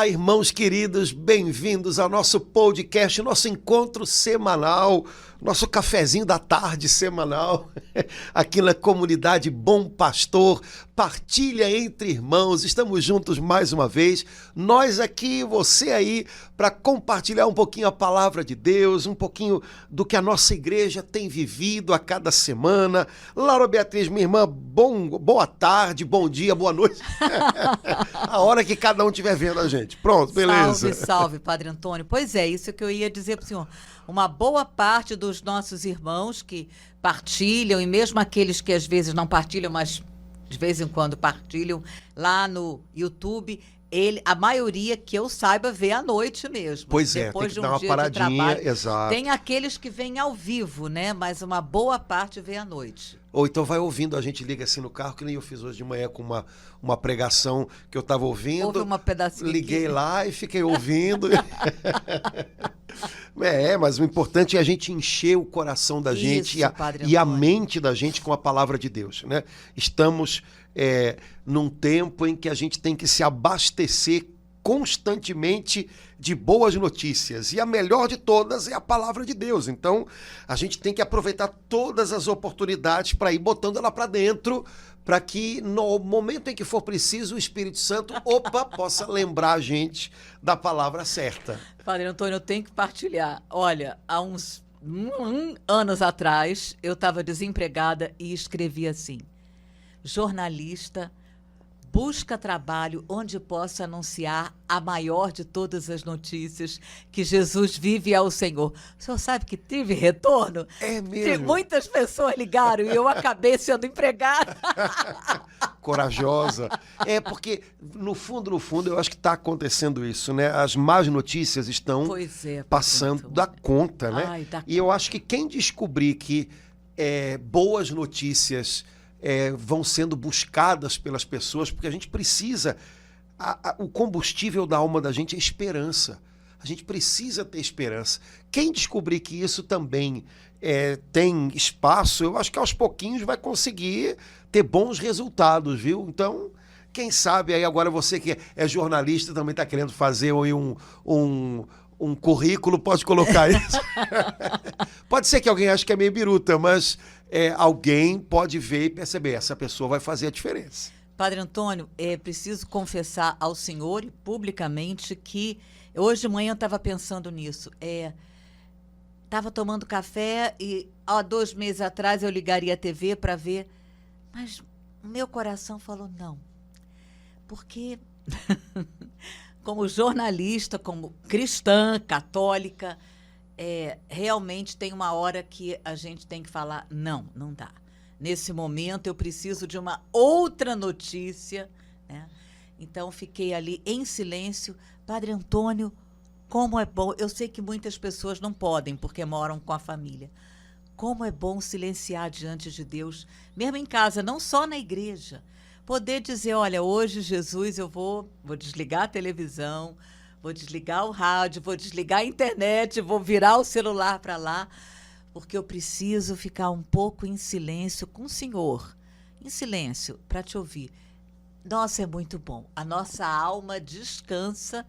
Olá, irmãos queridos, bem-vindos ao nosso podcast, nosso encontro semanal, nosso cafezinho da tarde semanal, aqui na comunidade Bom Pastor. Partilha entre irmãos, estamos juntos mais uma vez, nós aqui, você aí, para compartilhar um pouquinho a palavra de Deus, um pouquinho do que a nossa igreja tem vivido a cada semana. Laura Beatriz, minha irmã, boa tarde, bom dia, boa noite, a hora que cada um estiver vendo a gente. Pronto, beleza. Salve, salve, Padre Antônio. Pois é, isso que eu ia dizer para o senhor. Uma boa parte dos nossos irmãos que partilham, e mesmo aqueles que às vezes não partilham, mas de vez em quando partilham lá no YouTube, a maioria que eu saiba vê à noite mesmo. Pois é, depois tem que de dar um uma dia paradinha, de trabalho. exato. Tem aqueles que vêm ao vivo, né? Mas uma boa parte vê à noite. Ou então vai ouvindo, a gente liga assim no carro, que nem eu fiz hoje de manhã com uma pregação que eu estava ouvindo. Houve uma pedacinho liguei aqui. lá e fiquei ouvindo. Mas o importante é a gente encher o coração da gente e a mente da gente com a palavra de Deus, né? Estamos num tempo em que a gente tem que se abastecer constantemente de boas notícias, e a melhor de todas é a palavra de Deus. Então a gente tem que aproveitar todas as oportunidades para ir botando ela para dentro, para que no momento em que for preciso o Espírito Santo, possa lembrar a gente da palavra certa. Padre Antônio, eu tenho que partilhar. Olha, há uns anos atrás eu estava desempregada e escrevi assim: jornalista busca trabalho onde possa anunciar a maior de todas as notícias, que Jesus vive ao Senhor. O senhor sabe que tive retorno? É mesmo? Muitas pessoas ligaram e eu acabei sendo empregada. Corajosa. Porque, no fundo, eu acho que está acontecendo isso, né? As más notícias estão passando da conta, né? Ai, e eu acho que quem descobrir que boas notícias vão sendo buscadas pelas pessoas, porque a gente precisa, o combustível da alma da gente é esperança. A gente precisa ter esperança. Quem descobrir que isso também tem espaço, eu acho que aos pouquinhos vai conseguir ter bons resultados, viu? Então, quem sabe aí agora você que é jornalista também está querendo fazer um currículo, pode colocar isso. Pode ser que alguém ache que é meio biruta, mas alguém pode ver e perceber, essa pessoa vai fazer a diferença. Padre Antônio, preciso confessar ao senhor e publicamente que hoje de manhã eu estava pensando nisso. Estava tomando café e há 2 meses atrás eu ligaria a TV para ver, mas o meu coração falou não. Porque como jornalista, como cristã, católica, realmente tem uma hora que a gente tem que falar, não dá. Nesse momento eu preciso de uma outra notícia, né? Então fiquei ali em silêncio. Padre Antônio, como é bom, eu sei que muitas pessoas não podem porque moram com a família. Como é bom silenciar diante de Deus, mesmo em casa, não só na igreja. Poder dizer, olha, hoje, Jesus, eu vou desligar a televisão, vou desligar o rádio, vou desligar a internet, vou virar o celular para lá, porque eu preciso ficar um pouco em silêncio com o Senhor, em silêncio, para te ouvir. Nossa, é muito bom. A nossa alma descansa,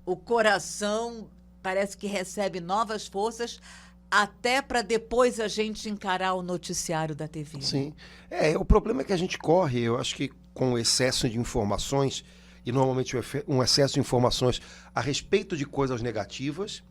o coração parece que recebe novas forças, até para depois a gente encarar o noticiário da TV. Sim. O problema é que a gente corre, eu acho que com o excesso de informações, e normalmente um excesso de informações a respeito de coisas negativas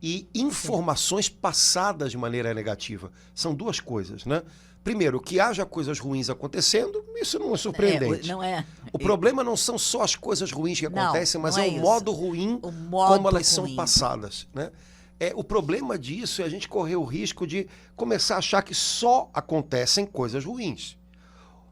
e informações passadas de maneira negativa. São duas coisas, né? Primeiro, que haja coisas ruins acontecendo, isso não é surpreendente. Não é. O problema não são só as coisas ruins que acontecem, mas não é o modo ruim como elas são passadas, né? O problema disso é a gente correr o risco de começar a achar que só acontecem coisas ruins.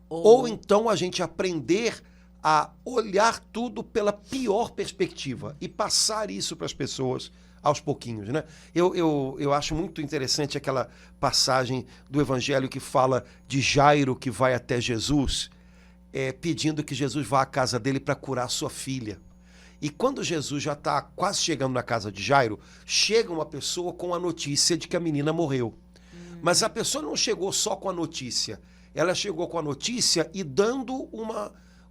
Ou então a gente aprender a olhar tudo pela pior perspectiva e passar isso para as pessoas aos pouquinhos, né? Eu acho muito interessante aquela passagem do Evangelho que fala de Jairo que vai até Jesus, pedindo que Jesus vá à casa dele para curar sua filha. E quando Jesus já está quase chegando na casa de Jairo, chega uma pessoa com a notícia de que a menina morreu. Mas a pessoa não chegou só com a notícia. Ela chegou com a notícia e dando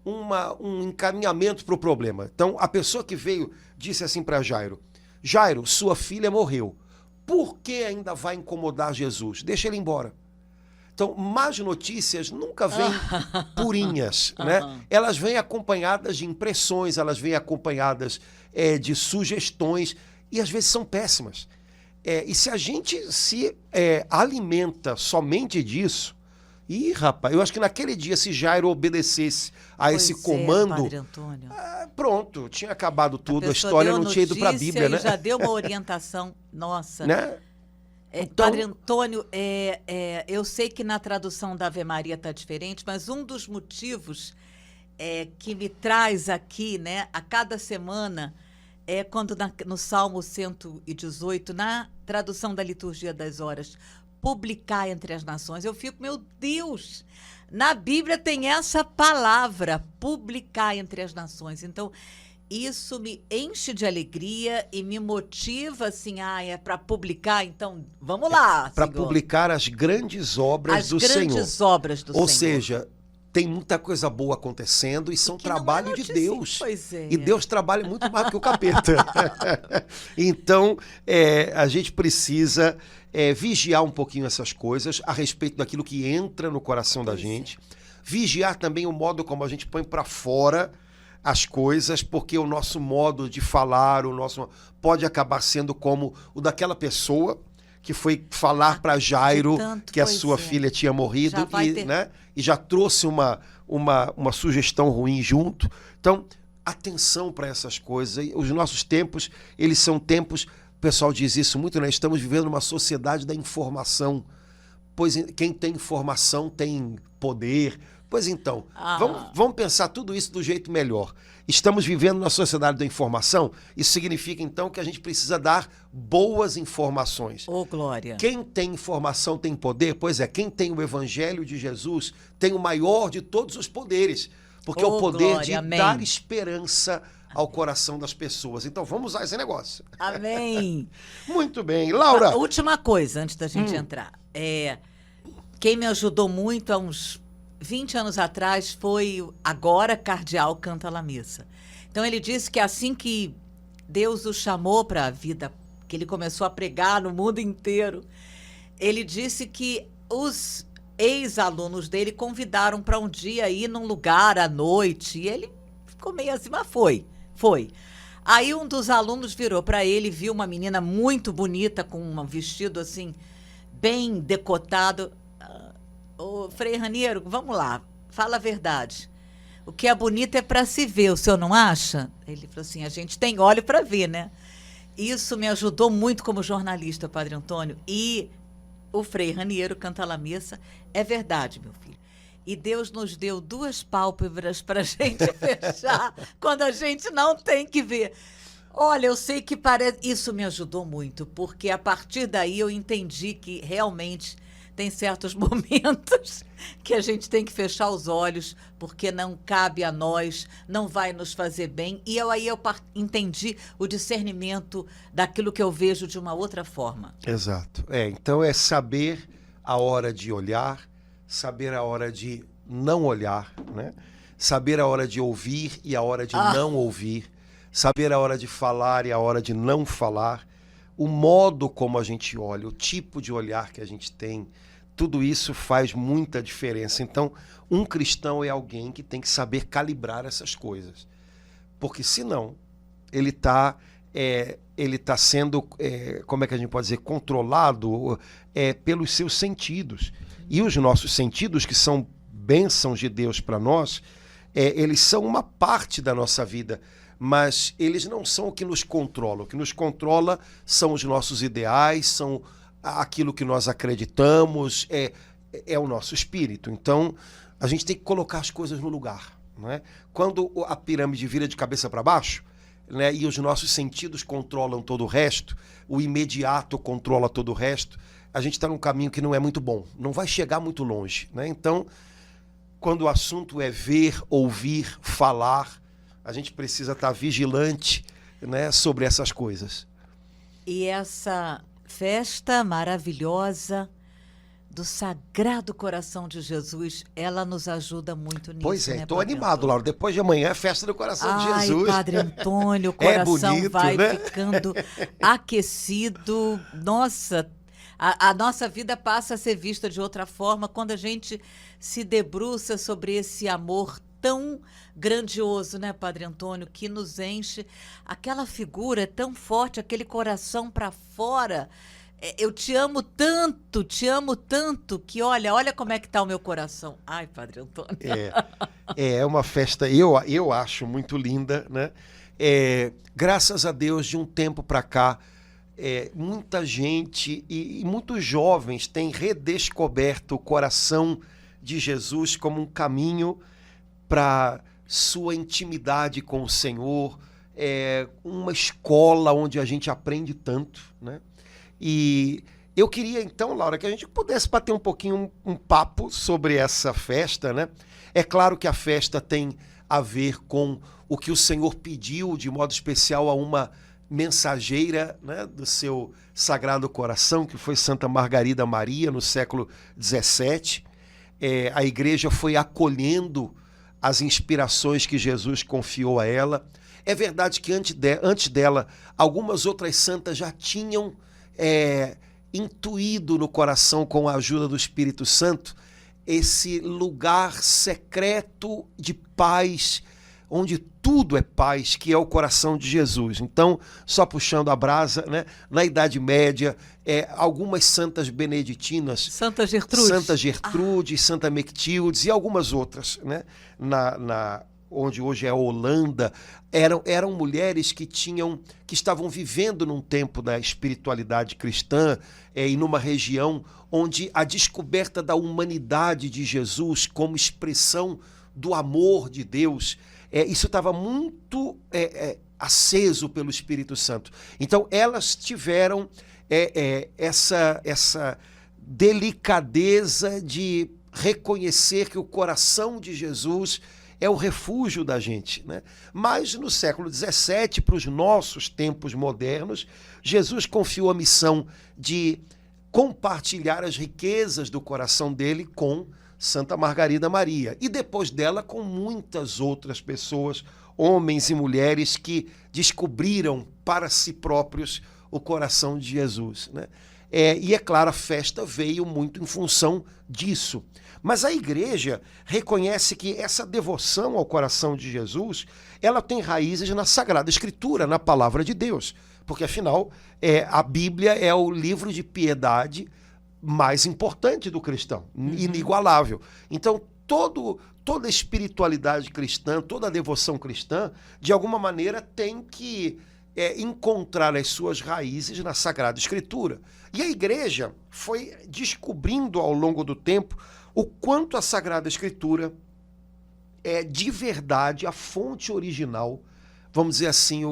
um encaminhamento para o problema. Então, a pessoa que veio disse assim para Jairo: Jairo, sua filha morreu. Por que ainda vai incomodar Jesus? Deixa ele embora. Então, más notícias nunca vêm purinhas, né? Elas vêm acompanhadas de impressões, elas vêm acompanhadas de sugestões, e às vezes são péssimas. E se a gente se alimenta somente disso, rapaz, eu acho que naquele dia, se Jairo obedecesse a esse comando, Padre Antônio. Pronto, tinha acabado tudo, a história não tinha ido para a Bíblia, né? Já deu uma orientação, nossa. Né? Então, Padre Antônio, eu sei que na tradução da Ave Maria está diferente, mas um dos motivos que me traz aqui, né, a cada semana, é quando no Salmo 118, na tradução da Liturgia das Horas, publicar entre as nações, eu fico, meu Deus, na Bíblia tem essa palavra, publicar entre as nações. Então, isso me enche de alegria e me motiva, assim, é para publicar, então vamos lá. Para publicar as grandes obras do Senhor. As grandes obras do Senhor. Ou seja, tem muita coisa boa acontecendo e são trabalho de Deus. Pois é. E Deus trabalha muito mais do que o capeta. Então, a gente precisa vigiar um pouquinho essas coisas a respeito daquilo que entra no coração da gente. Vigiar também o modo como a gente põe para fora as coisas, porque o nosso modo de falar, pode acabar sendo como o daquela pessoa que foi falar para Jairo que a sua filha tinha morrido e já trouxe uma sugestão ruim junto. Então, atenção para essas coisas. Os nossos tempos, eles são tempos, o pessoal diz isso muito, né? Estamos vivendo uma sociedade da informação. Pois quem tem informação tem poder. Pois então, vamos pensar tudo isso do jeito melhor. Estamos vivendo na sociedade da informação, isso significa então que a gente precisa dar boas informações. Glória. Quem tem informação tem poder? Pois é, quem tem o Evangelho de Jesus tem o maior de todos os poderes, porque é o poder glória, de dar esperança ao coração das pessoas. Então vamos usar esse negócio. Amém. Muito bem. Laura. Última coisa, antes da gente entrar. Quem me ajudou muito há uns 20 anos atrás foi agora cardeal Cantalamessa. Então ele disse que assim que Deus o chamou para a vida, que ele começou a pregar no mundo inteiro, ele disse que os ex-alunos dele convidaram para um dia ir num lugar à noite, e ele ficou meio assim, mas foi. Aí um dos alunos virou para ele, viu uma menina muito bonita com um vestido assim bem decotado. Ô, Frei Raniero, vamos lá, fala a verdade. O que é bonito é para se ver, o senhor não acha? Ele falou assim, a gente tem olho para ver, né? Isso me ajudou muito como jornalista, Padre Antônio. E o Frei Raniero Cantalamessa, é verdade, meu filho. E Deus nos deu 2 pálpebras para a gente fechar quando a gente não tem que ver. Olha, eu sei que isso me ajudou muito, porque a partir daí eu entendi que realmente tem certos momentos que a gente tem que fechar os olhos, porque não cabe a nós, não vai nos fazer bem. E aí eu entendi o discernimento daquilo que eu vejo de uma outra forma. Exato. Então é saber a hora de olhar, saber a hora de não olhar, né? Saber a hora de ouvir e a hora de não ouvir, saber a hora de falar e a hora de não falar, o modo como a gente olha, o tipo de olhar que a gente tem, tudo isso faz muita diferença. Então, um cristão é alguém que tem que saber calibrar essas coisas. Porque, senão, ele está sendo, como é que a gente pode dizer, controlado pelos seus sentidos. E os nossos sentidos, que são bênçãos de Deus para nós, eles são uma parte da nossa vida, mas eles não são o que nos controla. O que nos controla são os nossos ideais, são aquilo que nós acreditamos, é o nosso espírito. Então, a gente tem que colocar as coisas no lugar, não é? Quando a pirâmide vira de cabeça para baixo, né, e os nossos sentidos controlam todo o resto, o imediato controla todo o resto, a gente está num caminho que não é muito bom, não vai chegar muito longe, né? Então, quando o assunto é ver, ouvir, falar, a gente precisa estar vigilante, né, sobre essas coisas. E essa festa maravilhosa do Sagrado Coração de Jesus, ela nos ajuda muito nisso. Pois é, né, estou animado, Laura. Depois de amanhã é festa do Coração de Jesus. Ai, Padre Antônio, o coração bonito, vai né? ficando aquecido. Nossa, a nossa vida passa a ser vista de outra forma quando a gente se debruça sobre esse amor tão grandioso, né, Padre Antônio, que nos enche. Aquela figura é tão forte, aquele coração para fora. Eu te amo tanto, que olha como é que está o meu coração. Ai, Padre Antônio. É uma festa, eu acho muito linda, né? Graças a Deus, de um tempo para cá, muita gente e muitos jovens têm redescoberto o coração de Jesus como um caminho para sua intimidade com o Senhor, uma escola onde a gente aprende tanto, né? E eu queria então, Laura, que a gente pudesse bater um pouquinho um papo sobre essa festa, né? É claro que a festa tem a ver com o que o Senhor pediu, de modo especial, a uma mensageira, né, do seu Sagrado Coração, que foi Santa Margarida Maria, no século XVII. A igreja foi acolhendo as inspirações que Jesus confiou a ela. É verdade que antes dela, algumas outras santas já tinham intuído no coração, com a ajuda do Espírito Santo, esse lugar secreto de paz, onde tudo é paz, que é o coração de Jesus. Então, só puxando a brasa, né? Na Idade Média, algumas santas beneditinas, Santa Gertrude, Santa Mectildes e algumas outras, né? Onde hoje é a Holanda, eram mulheres que estavam vivendo num tempo da espiritualidade cristã, e numa região onde a descoberta da humanidade de Jesus como expressão do amor de Deus, isso estava muito aceso pelo Espírito Santo. Então elas tiveram essa delicadeza de reconhecer que o coração de Jesus é o refúgio da gente, né? Mas no século XVII, para os nossos tempos modernos, Jesus confiou a missão de compartilhar as riquezas do coração dele com Santa Margarida Maria. E depois dela, com muitas outras pessoas, homens e mulheres que descobriram para si próprios o coração de Jesus, né? E é claro, a festa veio muito em função disso. Mas a igreja reconhece que essa devoção ao coração de Jesus, ela tem raízes na Sagrada Escritura, na Palavra de Deus. Porque, afinal, a Bíblia é o livro de piedade mais importante do cristão, inigualável. Então, toda a espiritualidade cristã, toda a devoção cristã, de alguma maneira tem que encontrar as suas raízes na Sagrada Escritura. E a igreja foi descobrindo ao longo do tempo o quanto a Sagrada Escritura é de verdade a fonte original, vamos dizer assim,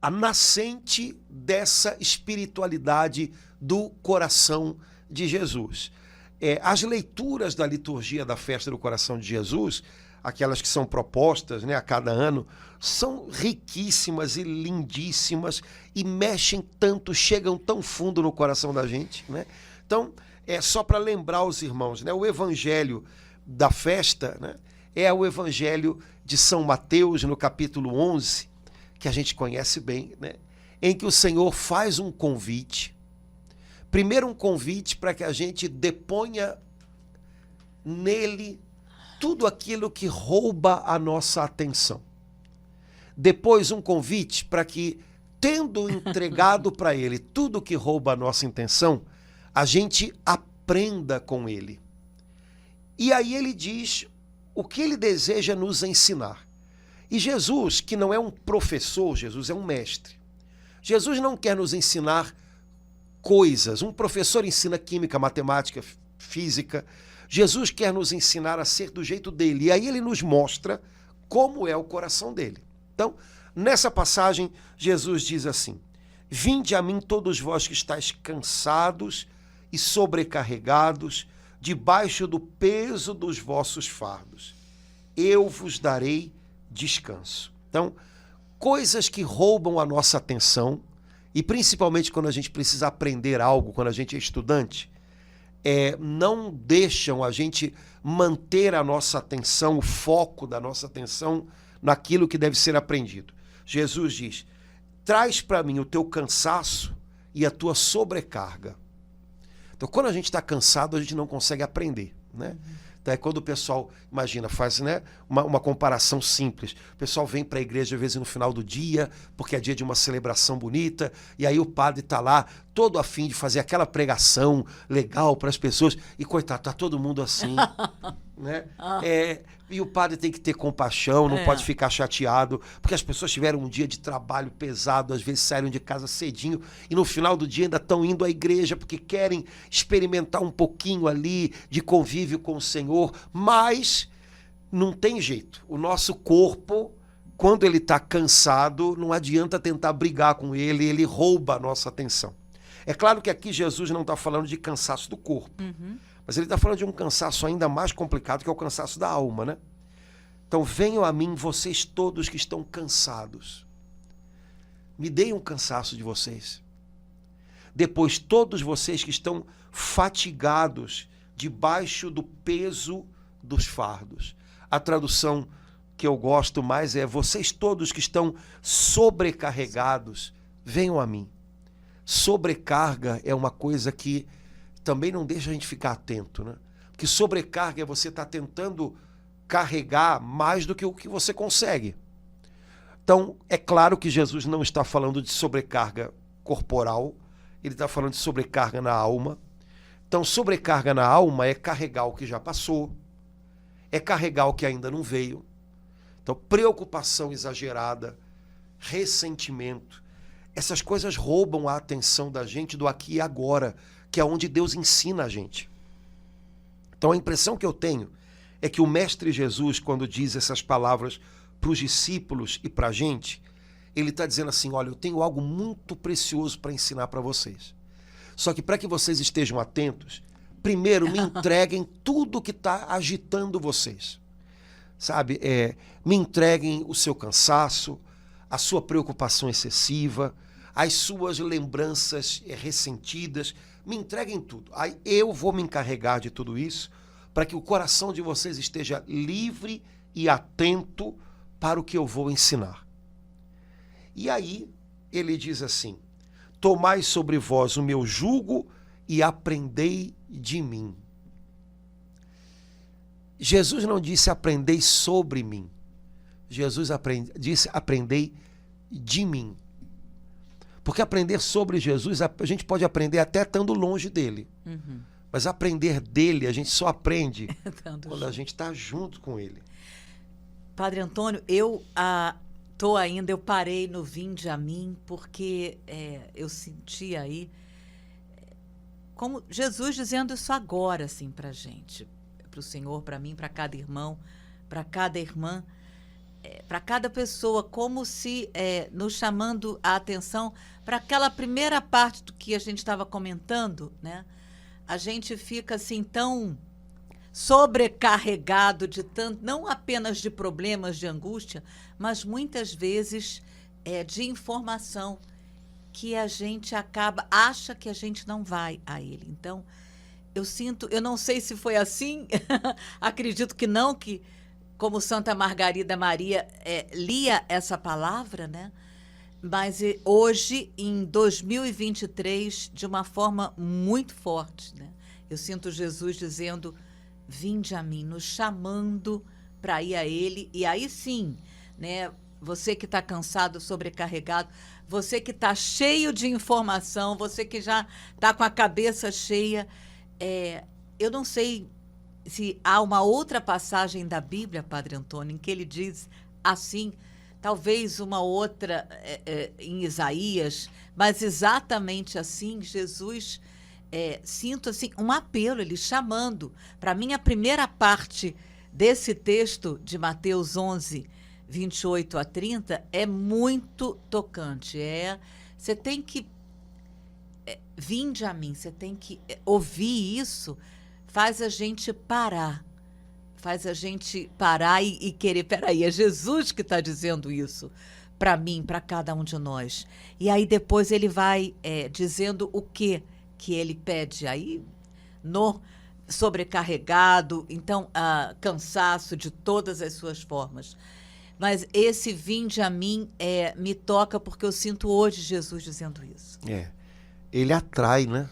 a nascente dessa espiritualidade do coração de Jesus. As leituras da liturgia da festa do coração de Jesus, aquelas que são propostas, né, a cada ano, são riquíssimas e lindíssimas e mexem tanto, chegam tão fundo no coração da gente, né? Então, só para lembrar os irmãos, né, o evangelho da festa, né, é o evangelho de São Mateus, no capítulo 11, que a gente conhece bem, né, em que o Senhor faz um convite. Primeiro, um convite para que a gente deponha nele tudo aquilo que rouba a nossa atenção. Depois, um convite para que, tendo entregado para ele tudo que rouba a nossa atenção, a gente aprenda com ele. E aí ele diz o que ele deseja nos ensinar. E Jesus, que não é um professor, Jesus é um mestre. Jesus não quer nos ensinar coisas. Um professor ensina química, matemática, física. Jesus quer nos ensinar a ser do jeito dele. E aí ele nos mostra como é o coração dele. Então, nessa passagem, Jesus diz assim: vinde a mim todos vós que estáis cansados e sobrecarregados, debaixo do peso dos vossos fardos. Eu vos darei descanso. Então, coisas que roubam a nossa atenção, e principalmente quando a gente precisa aprender algo, quando a gente é estudante, não deixam a gente manter a nossa atenção, o foco da nossa atenção naquilo que deve ser aprendido. Jesus diz, traz para mim o teu cansaço e a tua sobrecarga. Então, quando a gente está cansado, a gente não consegue aprender, né? Então, é quando o pessoal, imagina, faz, né, uma comparação simples. O pessoal vem para a igreja, às vezes, no final do dia, porque é dia de uma celebração bonita, e aí o padre está lá, todo a fim de fazer aquela pregação legal para as pessoas, e coitado, está todo mundo assim, né? E o padre tem que ter compaixão, não pode ficar chateado, porque as pessoas tiveram um dia de trabalho pesado, às vezes saíram de casa cedinho, e no final do dia ainda estão indo à igreja, porque querem experimentar um pouquinho ali de convívio com o Senhor, mas não tem jeito. O nosso corpo, quando ele está cansado, não adianta tentar brigar com ele, ele rouba a nossa atenção. É claro que aqui Jesus não está falando de cansaço do corpo, mas ele está falando de um cansaço ainda mais complicado, que é o cansaço da alma, né? Então venham a mim vocês todos que estão cansados. Me deem um cansaço de vocês. Depois todos vocês que estão fatigados debaixo do peso dos fardos. A tradução que eu gosto mais é vocês todos que estão sobrecarregados, venham a mim. Sobrecarga é uma coisa que também não deixa a gente ficar atento, né? Porque sobrecarga é você estar tentando carregar mais do que o que você consegue. Então, é claro que Jesus não está falando de sobrecarga corporal, ele está falando de sobrecarga na alma. Então, sobrecarga na alma é carregar o que já passou, é carregar o que ainda não veio. Então, preocupação exagerada, ressentimento, essas coisas roubam a atenção da gente do aqui e agora, que é onde Deus ensina a gente. Então a impressão que eu tenho é que o Mestre Jesus, quando diz essas palavras para os discípulos e para a gente, ele está dizendo assim, olha, eu tenho algo muito precioso para ensinar para vocês. Só que para que vocês estejam atentos, primeiro me entreguem tudo que está agitando vocês. Sabe, me entreguem o seu cansaço, a sua preocupação excessiva, as suas lembranças ressentidas, me entreguem tudo. Aí eu vou me encarregar de tudo isso para que o coração de vocês esteja livre e atento para o que eu vou ensinar. E aí ele diz assim, tomai sobre vós o meu jugo e aprendei de mim. Jesus não disse aprendei sobre mim. Jesus disse aprendei de mim. Porque aprender sobre Jesus, a gente pode aprender até estando longe dele. Mas aprender dele, a gente só aprende quando a gente está junto com ele. Padre Antônio, eu parei no vinde a mim, porque eu senti aí, como Jesus dizendo isso agora, assim, para a gente, para o Senhor, para mim, para cada irmão, para cada irmã, para cada pessoa, como se nos chamando a atenção para aquela primeira parte do que a gente estava comentando, né? A gente fica assim tão sobrecarregado de tanto, não apenas de problemas, de angústia, mas muitas vezes de informação que a gente acha que a gente não vai a ele. Então, eu não sei se foi assim, acredito que não, que como Santa Margarida Maria lia essa palavra, né? Mas hoje, em 2023, de uma forma muito forte, né? Eu sinto Jesus dizendo, vinde a mim, nos chamando para ir a ele. E aí sim, né? Você que está cansado, sobrecarregado, você que está cheio de informação, você que já está com a cabeça cheia, eu não sei se há uma outra passagem da Bíblia, Padre Antônio, em que ele diz assim, talvez uma outra em Isaías, mas exatamente assim, Jesus, sinto assim, um apelo, ele chamando. Para mim, a primeira parte desse texto de Mateus 11, 28 a 30, é muito tocante. Você tem que vinde a mim, você tem que ouvir isso, faz a gente parar e querer, peraí, é Jesus que está dizendo isso, para mim, para cada um de nós. E aí depois ele vai dizendo o que ele pede aí no sobrecarregado, então cansaço de todas as suas formas. Mas esse vinde a mim me toca porque eu sinto hoje Jesus dizendo isso. Ele atrai, né?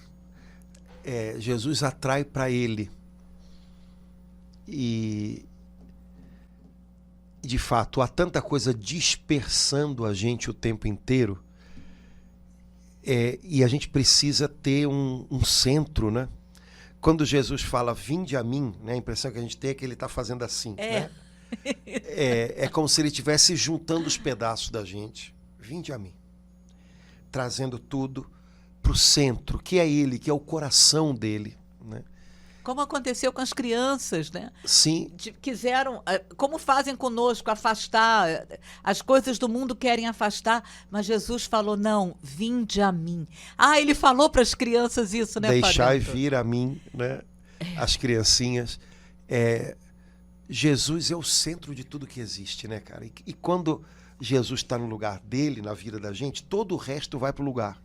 Jesus atrai para ele. E, de fato, há tanta coisa dispersando a gente o tempo inteiro, e a gente precisa ter um centro, né? Quando Jesus fala, vinde a mim, né, a impressão que a gente tem é que ele está fazendo assim. Né? É como se ele estivesse juntando os pedaços da gente. Vinde a mim. Trazendo tudo para o centro, que é ele, que é o coração dele. Né? Como aconteceu com as crianças, né? Sim. Quiseram, como fazem conosco, afastar. As coisas do mundo querem afastar, mas Jesus falou, não, vinde a mim. Ele falou para as crianças isso, né, Deixai vir a mim, né? As criancinhas. Jesus é o centro de tudo que existe, né, cara? E quando Jesus está no lugar dele, na vida da gente, todo o resto vai para o lugar.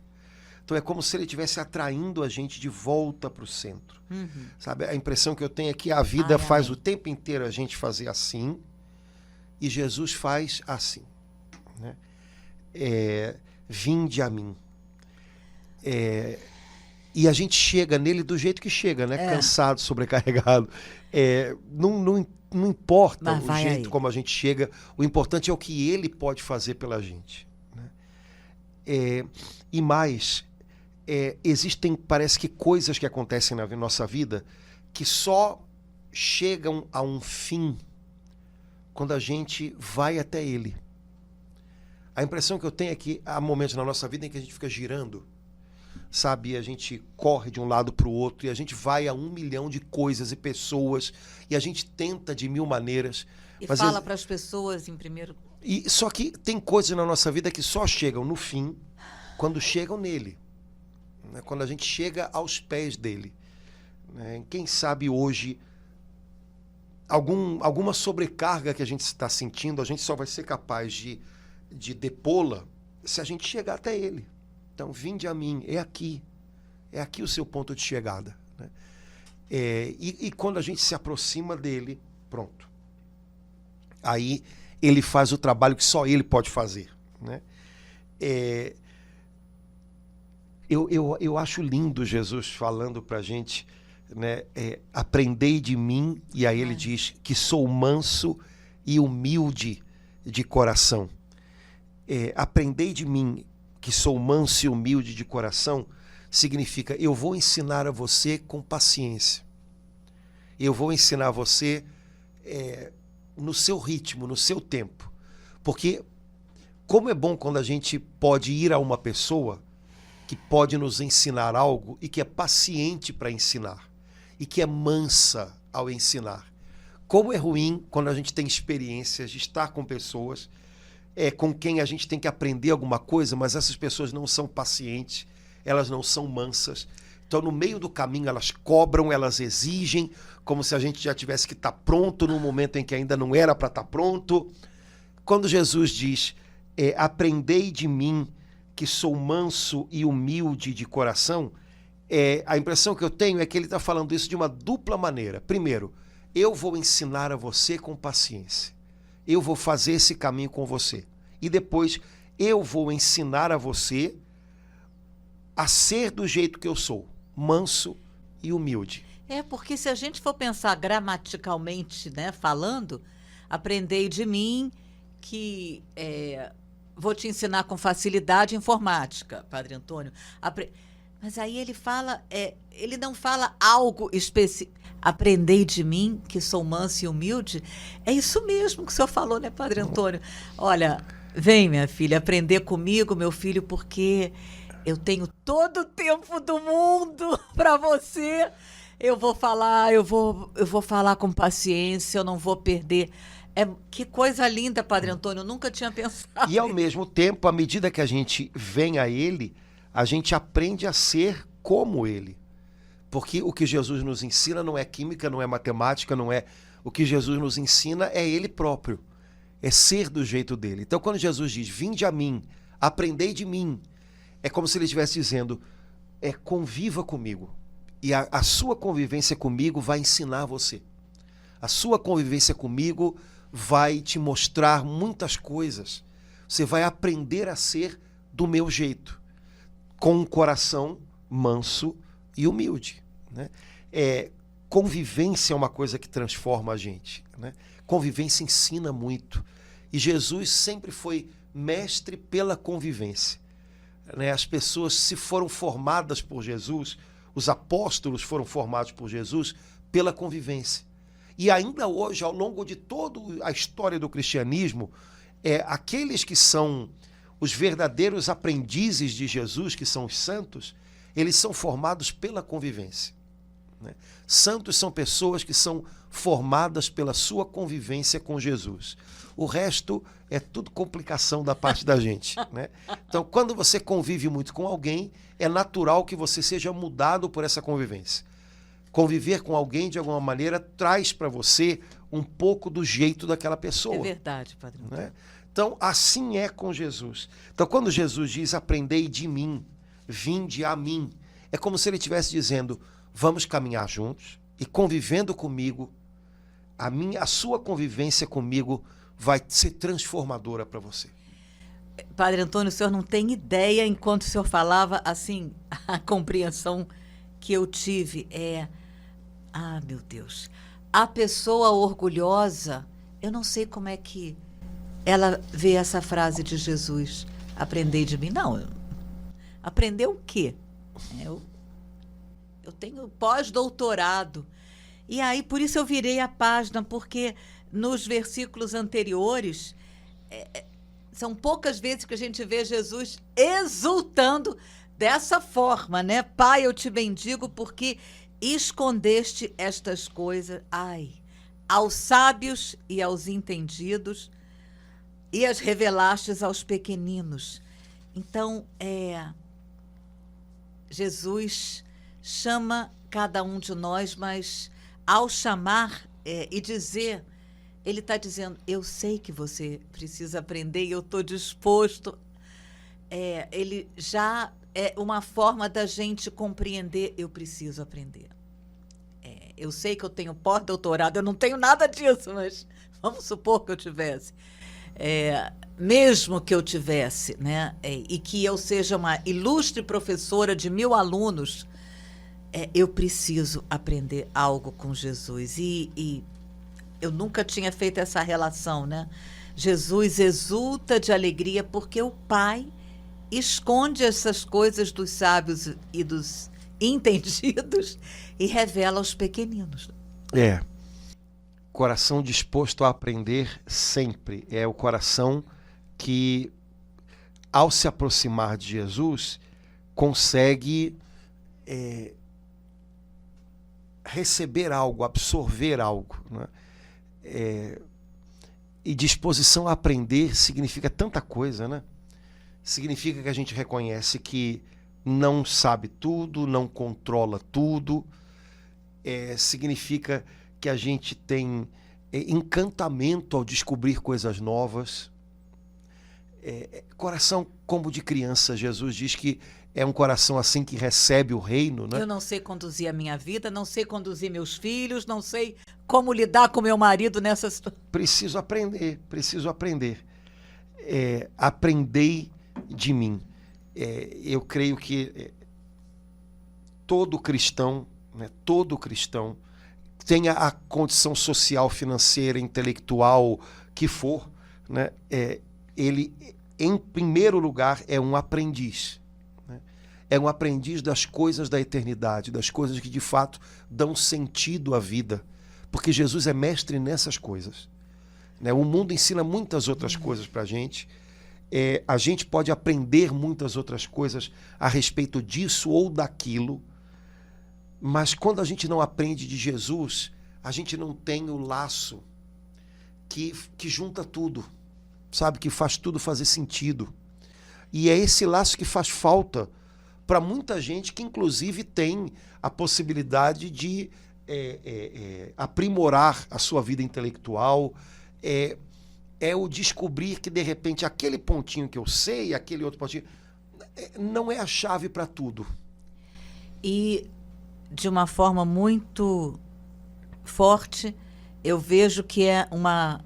Então é como se ele estivesse atraindo a gente de volta para o centro. Sabe? A impressão que eu tenho é que a vida faz o tempo inteiro a gente fazer assim e Jesus faz assim. Né? Vinde a mim. E a gente chega nele do jeito que chega, né? Cansado, sobrecarregado. Não importa o jeito como a gente chega, o importante é o que ele pode fazer pela gente. Né? E mais... existem, parece que coisas que acontecem na nossa vida que só chegam a um fim quando a gente vai até ele. A impressão que eu tenho é que há momentos na nossa vida em que a gente fica girando, sabe? A gente corre de um lado para o outro e a gente vai a 1 milhão de coisas e pessoas e a gente tenta de 1000 maneiras. E fala para as pessoas em primeiro... Só que tem coisas na nossa vida que só chegam no fim quando chegam nele. Quando a gente chega aos pés dele. Quem sabe hoje alguma sobrecarga que a gente está sentindo, a gente só vai ser capaz de depô-la se a gente chegar até ele. Então, vinde a mim, é aqui o seu ponto de chegada. Né? E quando a gente se aproxima dele, pronto. Aí ele faz o trabalho que só ele pode fazer. Né? Eu acho lindo Jesus falando para a gente, né, aprendei de mim, e aí ele diz que sou manso e humilde de coração. Aprendei de mim, que sou manso e humilde de coração, significa eu vou ensinar a você com paciência. Eu vou ensinar a você no seu ritmo, no seu tempo. Porque como é bom quando a gente pode ir a uma pessoa que pode nos ensinar algo e que é paciente para ensinar e que é mansa ao ensinar. Como é ruim quando a gente tem experiências de estar com pessoas com quem a gente tem que aprender alguma coisa, mas essas pessoas não são pacientes, elas não são mansas. Então, no meio do caminho, elas cobram, elas exigem, como se a gente já tivesse que estar pronto num momento em que ainda não era para estar pronto. Quando Jesus diz, aprendei de mim, que sou manso e humilde de coração, a impressão que eu tenho é que ele está falando isso de uma dupla maneira. Primeiro, eu vou ensinar a você com paciência. Eu vou fazer esse caminho com você. E depois, eu vou ensinar a você a ser do jeito que eu sou, manso e humilde. Porque se a gente for pensar gramaticalmente, né, falando, aprendei de mim que... vou te ensinar com facilidade informática, Padre Antônio. Mas aí ele fala, ele não fala algo específico. Aprendei de mim, que sou manso e humilde. É isso mesmo que o senhor falou, né, Padre Antônio? Olha, vem, minha filha, aprender comigo, meu filho, porque eu tenho todo o tempo do mundo para você. Eu vou falar com paciência, eu não vou perder. Que coisa linda, Padre Antônio, eu nunca tinha pensado. E ao mesmo tempo, à medida que a gente vem a ele, a gente aprende a ser como ele. Porque o que Jesus nos ensina não é química, não é matemática, não é... O que Jesus nos ensina é ele próprio. é ser do jeito dele. Então, quando Jesus diz, vinde a mim, aprendei de mim, é como se ele estivesse dizendo, conviva comigo. E a sua convivência comigo vai ensinar você. A sua convivência comigo vai te mostrar muitas coisas. Você vai aprender a ser do meu jeito, com um coração manso e humilde, né? Convivência é uma coisa que transforma a gente, né? Convivência ensina muito. E Jesus sempre foi mestre pela convivência, né? As pessoas se foram formadas por Jesus, os apóstolos foram formados por Jesus pela convivência. E ainda hoje, ao longo de toda a história do cristianismo, aqueles que são os verdadeiros aprendizes de Jesus, que são os santos, eles são formados pela convivência, né? Santos são pessoas que são formadas pela sua convivência com Jesus. O resto é tudo complicação da parte da gente, né? Então, quando você convive muito com alguém, é natural que você seja mudado por essa convivência. Conviver com alguém, de alguma maneira, traz para você um pouco do jeito daquela pessoa. É verdade, Padre. Né? Então, assim é com Jesus. Então, quando Jesus diz, aprendei de mim, vinde a mim, é como se ele estivesse dizendo, vamos caminhar juntos e convivendo comigo, a sua convivência comigo vai ser transformadora para você. Padre Antônio, o senhor não tem ideia, enquanto o senhor falava, assim, a compreensão que eu tive meu Deus, a pessoa orgulhosa, eu não sei como é que ela vê essa frase de Jesus, aprendei de mim. Não, aprender o quê? Eu tenho pós-doutorado. E aí, por isso eu virei a página, porque nos versículos anteriores, são poucas vezes que a gente vê Jesus exultando dessa forma, né? Pai, eu te bendigo porque escondeste estas coisas, aos sábios e aos entendidos, e as revelastes aos pequeninos. Então, Jesus chama cada um de nós, mas ao chamar e dizer, ele está dizendo, eu sei que você precisa aprender e eu estou disposto. Ele já é uma forma da gente compreender, eu preciso aprender. Eu sei que eu tenho pós-doutorado, eu não tenho nada disso, mas vamos supor que eu tivesse. Mesmo que eu tivesse, né, e que eu seja uma ilustre professora de 1000 alunos, eu preciso aprender algo com Jesus. E eu nunca tinha feito essa relação, né? Jesus exulta de alegria porque o Pai esconde essas coisas dos sábios e dos entendidos e revela aos pequeninos. Coração disposto a aprender sempre. É o coração que, ao se aproximar de Jesus, consegue receber algo, absorver algo, né? E disposição a aprender significa tanta coisa, né? Significa que a gente reconhece que não sabe tudo, não controla tudo. Significa que a gente tem encantamento ao descobrir coisas novas. Coração como de criança. Jesus diz que é um coração assim que recebe o reino, né? Eu não sei conduzir a minha vida, não sei conduzir meus filhos, não sei como lidar com meu marido nessa situação. Preciso aprender, preciso aprender. Aprendei de mim. Eu creio que todo cristão, né, tenha a condição social, financeira, intelectual que for, né, ele, em primeiro lugar, é um aprendiz. Né? É um aprendiz das coisas da eternidade, das coisas que de fato dão sentido à vida. Porque Jesus é mestre nessas coisas. Né? O mundo ensina muitas outras coisas para a gente. A gente pode aprender muitas outras coisas a respeito disso ou daquilo. Mas quando a gente não aprende de Jesus, a gente não tem o laço que junta tudo, sabe? Que faz tudo fazer sentido. E é esse laço que faz falta para muita gente que, inclusive, tem a possibilidade de aprimorar a sua vida intelectual, é o descobrir que, de repente, aquele pontinho que eu sei, aquele outro pontinho, não é a chave para tudo. E, de uma forma muito forte, eu vejo que é uma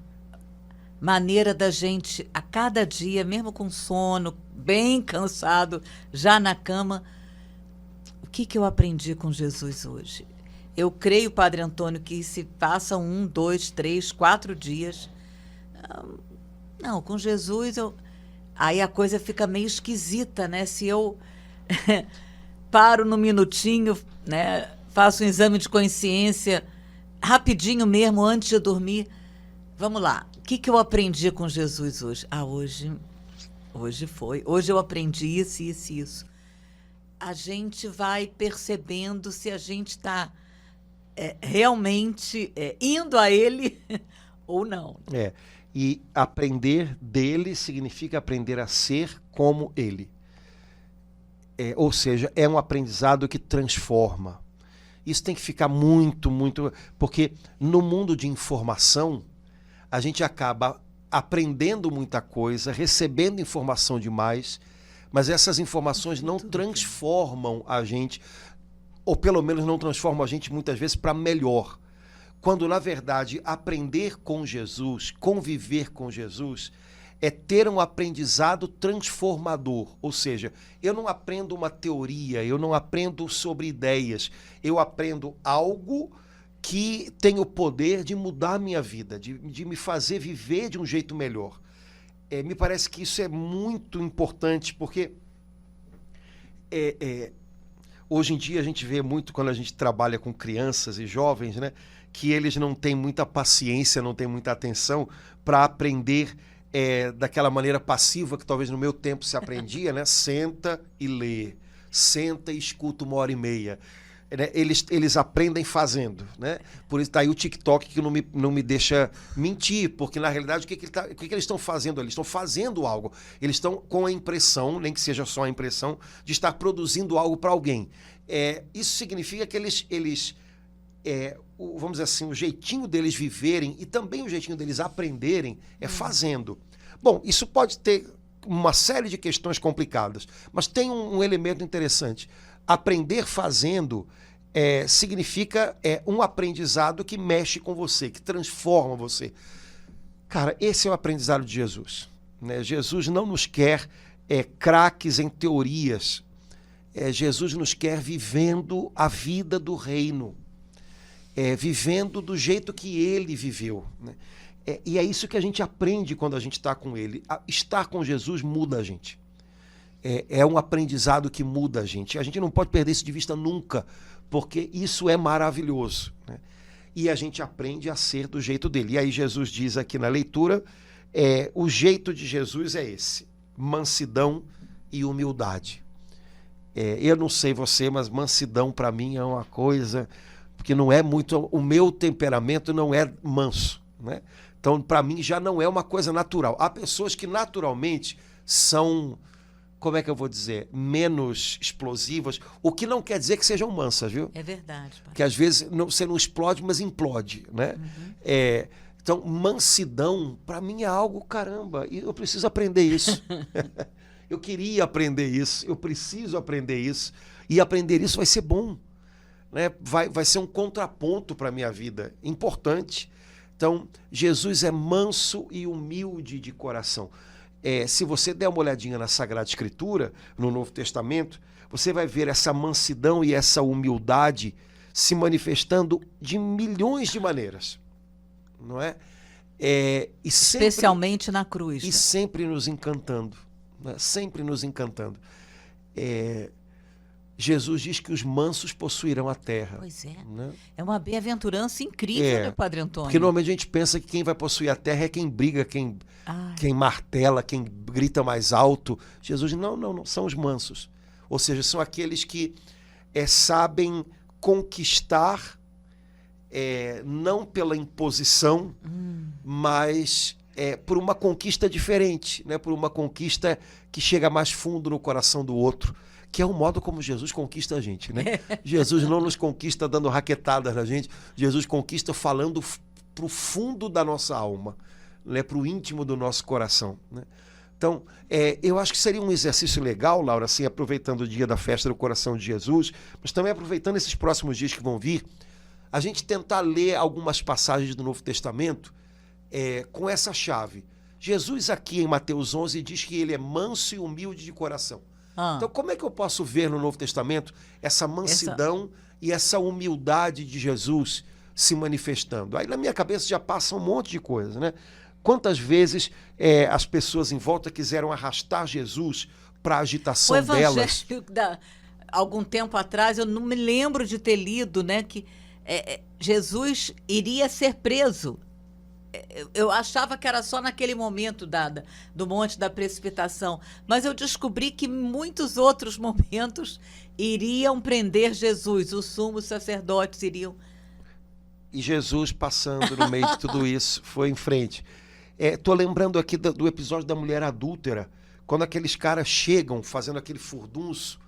maneira da gente, a cada dia, mesmo com sono, bem cansado, já na cama, o que eu aprendi com Jesus hoje? Eu creio, Padre Antônio, que se passam 1, 2, 3, 4 dias... Não, com Jesus, aí a coisa fica meio esquisita, né? Se eu paro no minutinho, né? Faço um exame de consciência, rapidinho mesmo, antes de dormir. Vamos lá, o que eu aprendi com Jesus hoje? Hoje eu aprendi isso. A gente vai percebendo se a gente está realmente indo a Ele ou não. E aprender dele significa aprender a ser como ele. Ou seja, é um aprendizado que transforma. Isso tem que ficar muito, muito... Porque no mundo de informação, a gente acaba aprendendo muita coisa, recebendo informação demais, mas essas informações não transformam a gente, ou pelo menos não transformam a gente muitas vezes para melhor. Quando, na verdade, aprender com Jesus, conviver com Jesus, é ter um aprendizado transformador. Ou seja, eu não aprendo uma teoria, eu não aprendo sobre ideias, eu aprendo algo que tem o poder de mudar a minha vida, de me fazer viver de um jeito melhor. Me parece que isso é muito importante, porque hoje em dia a gente vê muito, quando a gente trabalha com crianças e jovens, né, que eles não têm muita paciência, não têm muita atenção para aprender daquela maneira passiva que talvez no meu tempo se aprendia, né? Senta e lê, senta e escuta 1h30. Eles aprendem fazendo, né? Por isso está aí o TikTok que não me deixa mentir, porque na realidade o que eles estão fazendo ali? Eles estão fazendo algo, eles estão com a impressão, nem que seja só a impressão, de estar produzindo algo para alguém. Isso significa que eles vamos dizer assim, o jeitinho deles viverem e também o jeitinho deles aprenderem é fazendo. Bom, isso pode ter uma série de questões complicadas, mas tem um elemento interessante. Aprender fazendo significa um aprendizado que mexe com você, que transforma você. Cara, esse é o aprendizado de Jesus, né? Jesus não nos quer craques em teorias. Jesus nos quer vivendo a vida do reino. Vivendo do jeito que ele viveu, né? E é isso que a gente aprende quando a gente está com ele. Estar com Jesus muda a gente. É um aprendizado que muda a gente. A gente não pode perder isso de vista nunca, porque isso é maravilhoso, né? E a gente aprende a ser do jeito dele. E aí Jesus diz aqui na leitura, o jeito de Jesus é esse: mansidão e humildade. Eu não sei você, mas mansidão para mim é uma coisa... porque não é muito, o meu temperamento não é manso, né? Então, para mim, já não é uma coisa natural. Há pessoas que naturalmente são, como é que eu vou dizer, menos explosivas, o que não quer dizer que sejam mansas, viu? É verdade. Pai. Porque às vezes você não explode, mas implode, né? Uhum. Então, mansidão, para mim é algo, caramba, e eu preciso aprender isso. Eu queria aprender isso, eu preciso aprender isso, e aprender isso vai ser bom. Né? Vai ser um contraponto para a minha vida, importante. Então, Jesus é manso e humilde de coração. Se você der uma olhadinha na Sagrada Escritura, no Novo Testamento, você vai ver essa mansidão e essa humildade se manifestando de milhões de maneiras, não é? E sempre, especialmente na cruz. E sempre nos encantando, né? Sempre nos encantando. Jesus diz que os mansos possuirão a terra. Pois é. Né? É uma bem-aventurança incrível, né, Padre Antônio? Porque normalmente a gente pensa que quem vai possuir a terra é quem briga, quem martela, quem grita mais alto. Jesus diz, não, são os mansos. Ou seja, são aqueles que sabem conquistar, não pela imposição, mas por uma conquista diferente, né? Por uma conquista que chega mais fundo no coração do outro. Que é o modo como Jesus conquista a gente, né? Jesus não nos conquista dando raquetadas na gente, Jesus conquista falando pro fundo da nossa alma, né, para o íntimo do nosso coração, né? Então, eu acho que seria um exercício legal, Laura, assim, aproveitando o dia da festa do coração de Jesus, mas também aproveitando esses próximos dias que vão vir, a gente tentar ler algumas passagens do Novo Testamento com essa chave. Jesus aqui em Mateus 11 diz que ele é manso e humilde de coração. Então, como é que eu posso ver no Novo Testamento essa mansidão e essa humildade de Jesus se manifestando? Aí na minha cabeça já passa um monte de coisas, né? Quantas vezes as pessoas em volta quiseram arrastar Jesus para a agitação delas? Algum tempo atrás, eu não me lembro de ter lido, né, que Jesus iria ser preso. Eu achava que era só naquele momento do Monte da Precipitação, mas eu descobri que muitos outros momentos iriam prender Jesus, os sumos sacerdotes iriam... E Jesus, passando no meio de tudo isso, foi em frente. Estou lembrando aqui do episódio da mulher adúltera, quando aqueles caras chegam fazendo aquele furdunço,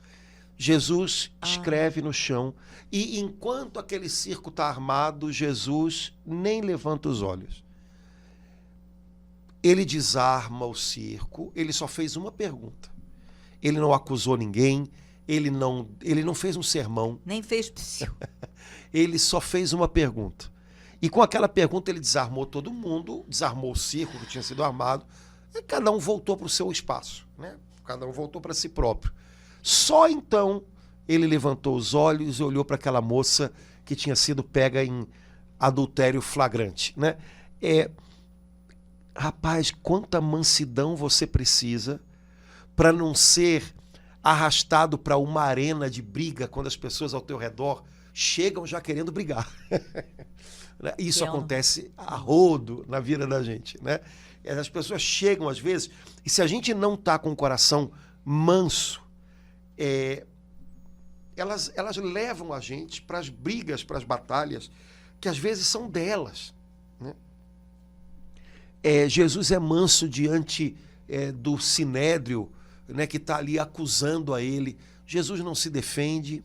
Jesus escreve no chão, e enquanto aquele circo está armado, Jesus nem levanta os olhos. Ele desarma o circo, ele só fez uma pergunta. Ele não acusou ninguém, ele não fez um sermão. Nem fez psiu. Ele só fez uma pergunta. E com aquela pergunta ele desarmou todo mundo, desarmou o circo que tinha sido armado, e cada um voltou para o seu espaço, né? Cada um voltou para si próprio. Só então ele levantou os olhos e olhou para aquela moça que tinha sido pega em adultério flagrante, né? Rapaz, quanta mansidão você precisa para não ser arrastado para uma arena de briga quando as pessoas ao teu redor chegam já querendo brigar. Isso acontece a rodo na vida da gente, né? As pessoas chegam às vezes, e se a gente não está com o coração manso, elas levam a gente para as brigas, para as batalhas, que às vezes são delas, né? Jesus é manso diante do sinédrio, né, que está ali acusando a ele. Jesus não se defende.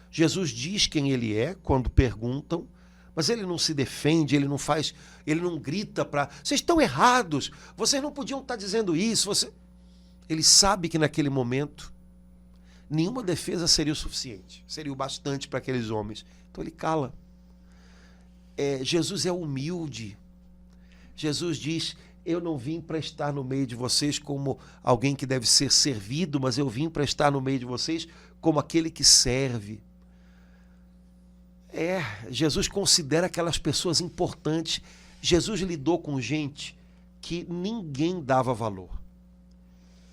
Jesus diz quem ele é quando perguntam, mas ele não se defende, ele não grita para... Vocês estão errados, vocês não podiam estar dizendo isso. Ele sabe que naquele momento nenhuma defesa seria o suficiente, seria o bastante para aqueles homens. Então ele cala. Jesus é humilde. Jesus diz: eu não vim para estar no meio de vocês como alguém que deve ser servido, mas eu vim para estar no meio de vocês como aquele que serve. Jesus considera aquelas pessoas importantes. Jesus lidou com gente que ninguém dava valor.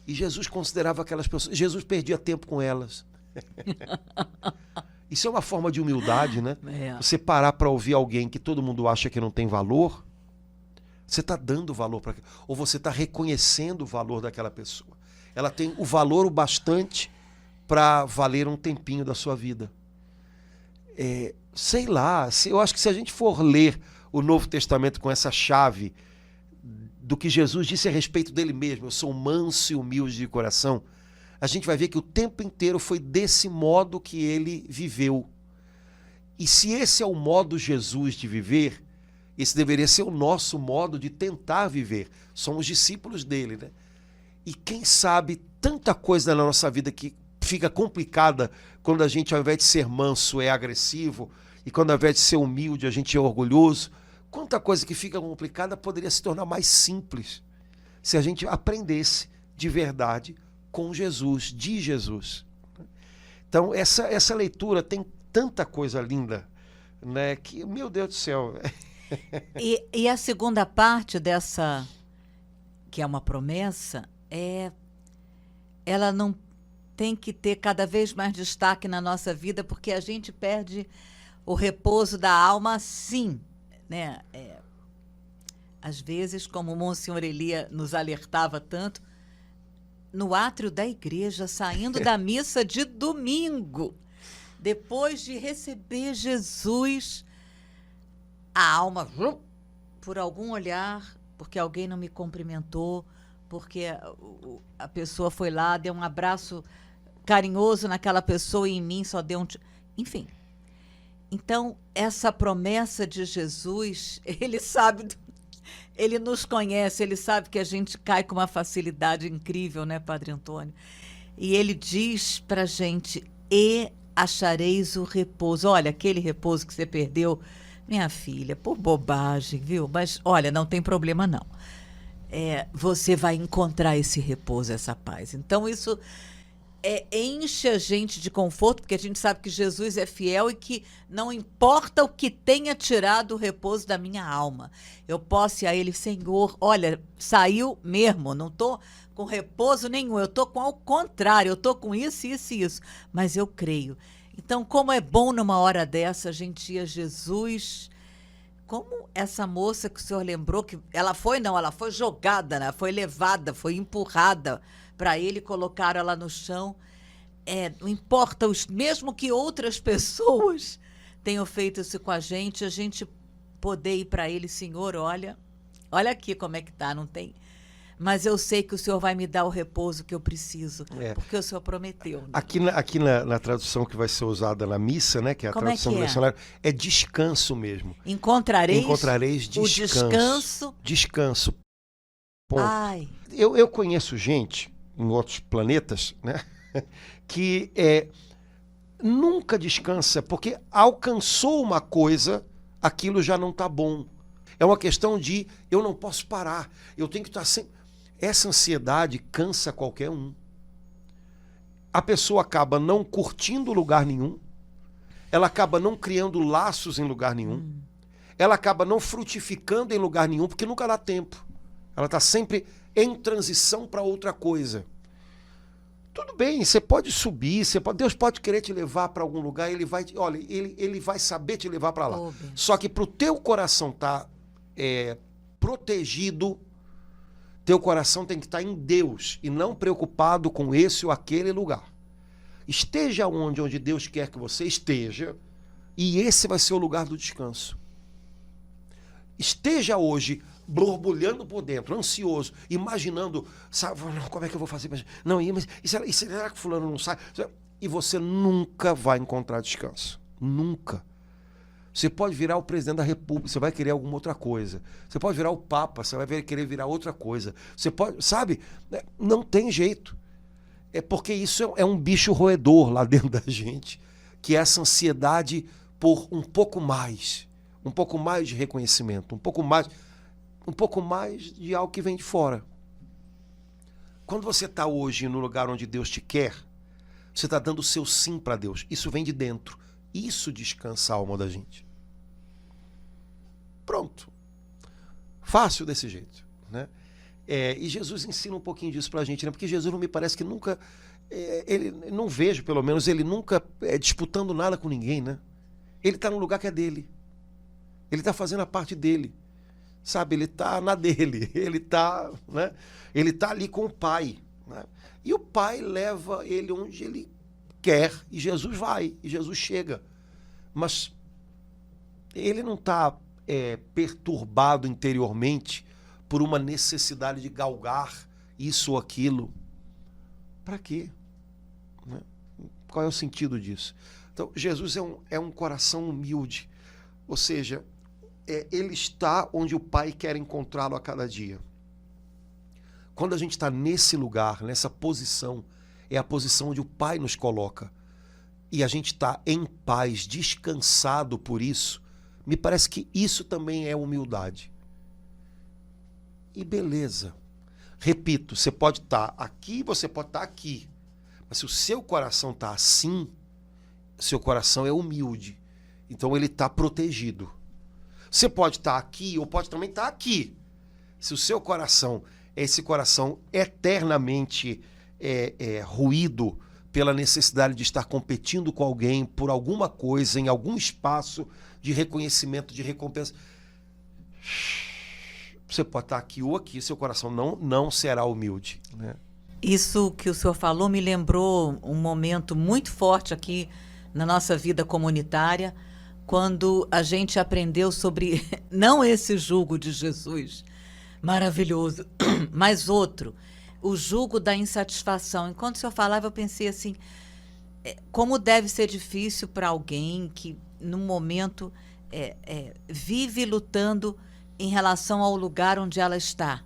E Jesus considerava aquelas pessoas... Jesus perdia tempo com elas. Isso é uma forma de humildade, né? Você parar para ouvir alguém que todo mundo acha que não tem valor, você está dando valor para aquilo, ou você está reconhecendo o valor daquela pessoa. Ela tem o valor o bastante para valer um tempinho da sua vida. Sei lá, eu acho que se a gente for ler o Novo Testamento com essa chave do que Jesus disse a respeito dele mesmo, eu sou manso e humilde de coração, a gente vai ver que o tempo inteiro foi desse modo que ele viveu. E se esse é o modo Jesus de viver, esse deveria ser o nosso modo de tentar viver. Somos discípulos dele, né? E quem sabe tanta coisa na nossa vida que fica complicada quando a gente, ao invés de ser manso, é agressivo, e quando ao invés de ser humilde, a gente é orgulhoso. Quanta coisa que fica complicada poderia se tornar mais simples se a gente aprendesse de verdade com Jesus, de Jesus. Então, essa leitura tem tanta coisa linda, né, que, meu Deus do céu... E a segunda parte dessa, que é uma promessa, ela não tem que ter cada vez mais destaque na nossa vida, porque a gente perde o repouso da alma, sim, né? Às vezes, como o Monsenhor Elia nos alertava tanto, no átrio da igreja, saindo da missa de domingo, depois de receber Jesus, a alma, por algum olhar, porque alguém não me cumprimentou, porque a pessoa foi lá, deu um abraço carinhoso naquela pessoa e em mim só deu enfim. Então, essa promessa de Jesus, ele sabe Ele nos conhece, ele sabe que a gente cai com uma facilidade incrível, né, Padre Antônio? E ele diz pra gente, e achareis o repouso. Olha, aquele repouso que você perdeu, minha filha, por bobagem, viu? Mas, olha, não tem problema não. Você vai encontrar esse repouso, essa paz. Então, isso enche a gente de conforto, porque a gente sabe que Jesus é fiel e que não importa o que tenha tirado o repouso da minha alma. Eu posso ir a ele, Senhor, olha, saiu mesmo, não estou com repouso nenhum, eu estou com ao contrário, eu estou com isso, isso e isso, mas eu creio. Então, como é bom numa hora dessa a gente ir a Jesus, como essa moça que o senhor lembrou, que ela foi jogada, né? Foi levada, foi empurrada para ele, colocaram ela no chão. Não importa, mesmo que outras pessoas tenham feito isso com a gente poder ir para ele, Senhor, olha aqui como é que tá, não tem? Mas eu sei que o Senhor vai me dar o repouso que eu preciso, porque o Senhor prometeu. Né? Aqui na tradução que vai ser usada na missa, né, que é a tradução do lecionário, é descanso mesmo. Encontrareis descanso. O descanso. Descanso. Ponto. Ai. Eu conheço gente em outros planetas, né, que nunca descansa, porque alcançou uma coisa, aquilo já não está bom. É uma questão de eu não posso parar, eu tenho que estar sempre... Essa ansiedade cansa qualquer um. A pessoa acaba não curtindo lugar nenhum, ela acaba não criando laços em lugar nenhum, ela acaba não frutificando em lugar nenhum, porque nunca dá tempo. Ela está sempre em transição para outra coisa. Tudo bem, você pode subir, Deus pode querer te levar para algum lugar, ele vai saber te levar para lá. Só que para o teu coração estar protegido, teu coração tem que estar em Deus e não preocupado com esse ou aquele lugar. Esteja onde Deus quer que você esteja, e esse vai ser o lugar do descanso. Esteja hoje borbulhando por dentro, ansioso, imaginando, sabe, como é que eu vou fazer? Não, mas e será que fulano não sai? E você nunca vai encontrar descanso. Nunca. Você pode virar o presidente da República, você vai querer alguma outra coisa. Você pode virar o Papa, você vai querer virar outra coisa. Você pode, sabe? Não tem jeito. É porque isso é um bicho roedor lá dentro da gente, que é essa ansiedade por um pouco mais de reconhecimento, um pouco mais de algo que vem de fora. Quando você está hoje no lugar onde Deus te quer, você está dando o seu sim para Deus. Isso vem de dentro. Isso descansa a alma da gente. Pronto. Fácil desse jeito, né? E Jesus ensina um pouquinho disso pra gente, né? Porque Jesus não me parece que nunca... não vejo, pelo menos, ele nunca disputando nada com ninguém, né? Ele está no lugar que é dele. Ele está fazendo a parte dele. Sabe? Ele está na dele. Ele está, né? Ele está ali com o Pai, né? E o Pai leva ele onde ele quer, e Jesus vai, e Jesus chega. Mas ele não está perturbado interiormente por uma necessidade de galgar isso ou aquilo. Para quê? Né? Qual é o sentido disso? Então, Jesus é um coração humilde, ou seja, ele está onde o Pai quer encontrá-lo a cada dia. Quando a gente está nesse lugar, nessa posição, é a posição onde o Pai nos coloca, e a gente está em paz, descansado por isso, me parece que isso também é humildade. E beleza. Repito, você pode estar aqui, você pode estar aqui, mas se o seu coração está assim, seu coração é humilde, então ele está protegido. Você pode estar aqui ou pode também estar aqui. Se o seu coração é esse coração eternamente ruído pela necessidade de estar competindo com alguém por alguma coisa, em algum espaço de reconhecimento, de recompensa, você pode estar aqui ou aqui, seu coração não será humilde, né? Isso que o senhor falou me lembrou um momento muito forte aqui na nossa vida comunitária, quando a gente aprendeu sobre, não esse jugo de Jesus, maravilhoso, mas outro, o jugo da insatisfação. Enquanto o senhor falava, eu pensei assim, como deve ser difícil para alguém que, num momento, vive lutando em relação ao lugar onde ela está.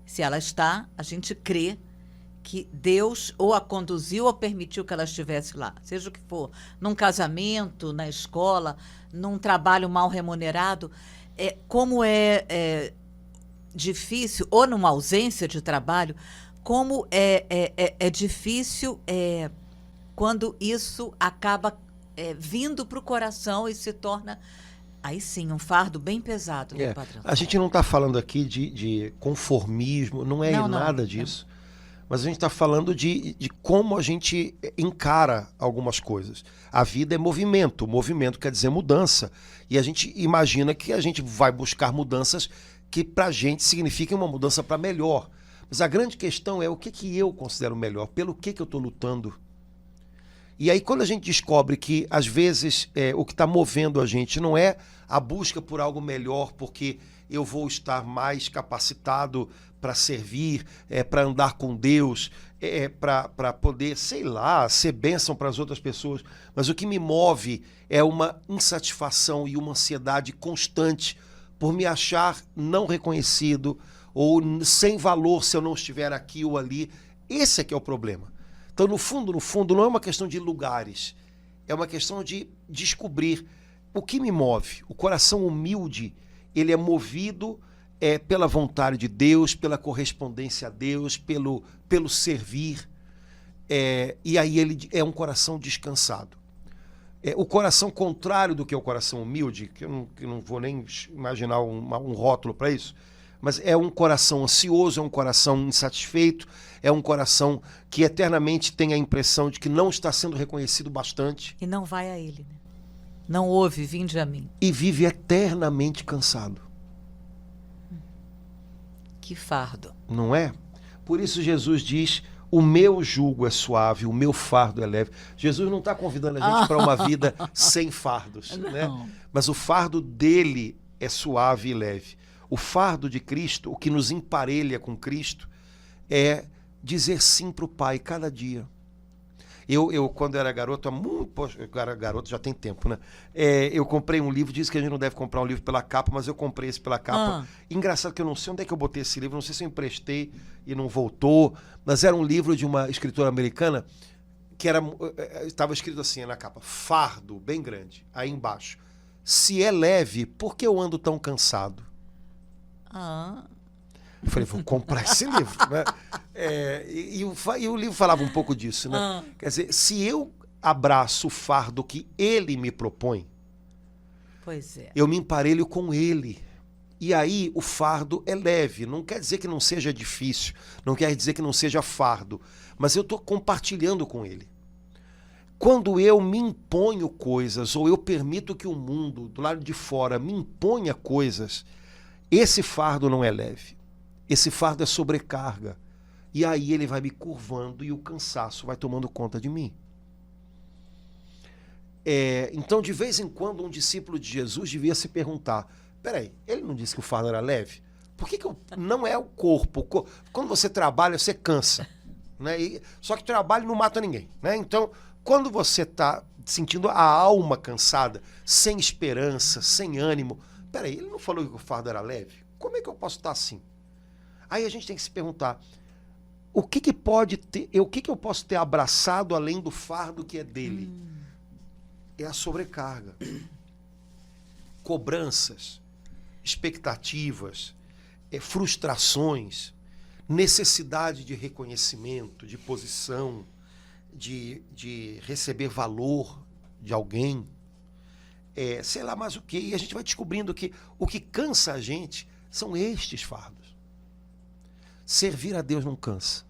Se ela está, a gente crê que Deus ou a conduziu ou permitiu que ela estivesse lá, seja o que for, num casamento, na escola, num trabalho mal remunerado, como é difícil, ou numa ausência de trabalho, como é difícil quando isso acaba vindo para o coração e se torna, aí sim, um fardo bem pesado, né, padrão? A gente não está falando aqui de conformismo, não é nada disso. Mas a gente está falando de como a gente encara algumas coisas. A vida é movimento. Movimento quer dizer mudança. E a gente imagina que a gente vai buscar mudanças que para a gente signifiquem uma mudança para melhor. Mas a grande questão é o que eu considero melhor, pelo que eu estou lutando. E aí quando a gente descobre que, às vezes, o que está movendo a gente não é a busca por algo melhor, porque eu vou estar mais capacitado para servir, para andar com Deus, para poder, sei lá, ser bênção para as outras pessoas. Mas o que me move é uma insatisfação e uma ansiedade constante por me achar não reconhecido ou sem valor se eu não estiver aqui ou ali. Esse é que é o problema. Então, no fundo, não é uma questão de lugares, é uma questão de descobrir o que me move. O coração humilde, ele é movido pela vontade de Deus, pela correspondência a Deus, pelo servir. E aí ele é um coração descansado. O coração contrário do que é o coração humilde, que eu não vou nem imaginar um rótulo para isso, mas é um coração ansioso, é um coração insatisfeito, é um coração que eternamente tem a impressão de que não está sendo reconhecido bastante. E não vai a ele, né? Não ouve, vinde a mim. E vive eternamente cansado. Que fardo. Não é? Por isso Jesus diz, o meu jugo é suave, o meu fardo é leve. Jesus não está convidando a gente para uma vida sem fardos, né? Mas o fardo dele é suave e leve. O fardo de Cristo, o que nos emparelha com Cristo, é dizer sim para o Pai cada dia. Eu quando era garoto, garoto já tem tempo, né? Eu comprei um livro, diz que a gente não deve comprar um livro pela capa, mas eu comprei esse pela capa. Engraçado que eu não sei onde é que eu botei esse livro, não sei se eu emprestei e não voltou, mas era um livro de uma escritora americana que estava escrito assim na capa, fardo, bem grande, aí embaixo. Se é leve, por que eu ando tão cansado? Eu falei, vou comprar esse livro, né? E o livro falava um pouco disso, né? Quer dizer, se eu abraço o fardo que ele me propõe, eu me emparelho com ele. E aí o fardo é leve. Não quer dizer que não seja difícil, não quer dizer que não seja fardo, mas eu estou compartilhando com ele. Quando eu me imponho coisas, ou eu permito que o mundo, do lado de fora, me imponha coisas, esse fardo não é leve. Esse fardo é sobrecarga. E aí ele vai me curvando e o cansaço vai tomando conta de mim. Então, de vez em quando, um discípulo de Jesus devia se perguntar, peraí, ele não disse que o fardo era leve? Por que não é o corpo? Quando você trabalha, você cansa. Né? Só que trabalho não mata ninguém. Né? Então, quando você está sentindo a alma cansada, sem esperança, sem ânimo, peraí, ele não falou que o fardo era leve? Como é que eu posso estar assim? Aí a gente tem que se perguntar, o que eu posso ter abraçado além do fardo que é dele? É a sobrecarga. Cobranças, expectativas, frustrações, necessidade de reconhecimento, de posição, de receber valor de alguém, sei lá mais o quê. E a gente vai descobrindo que o que cansa a gente são estes fardos. Servir a Deus não cansa.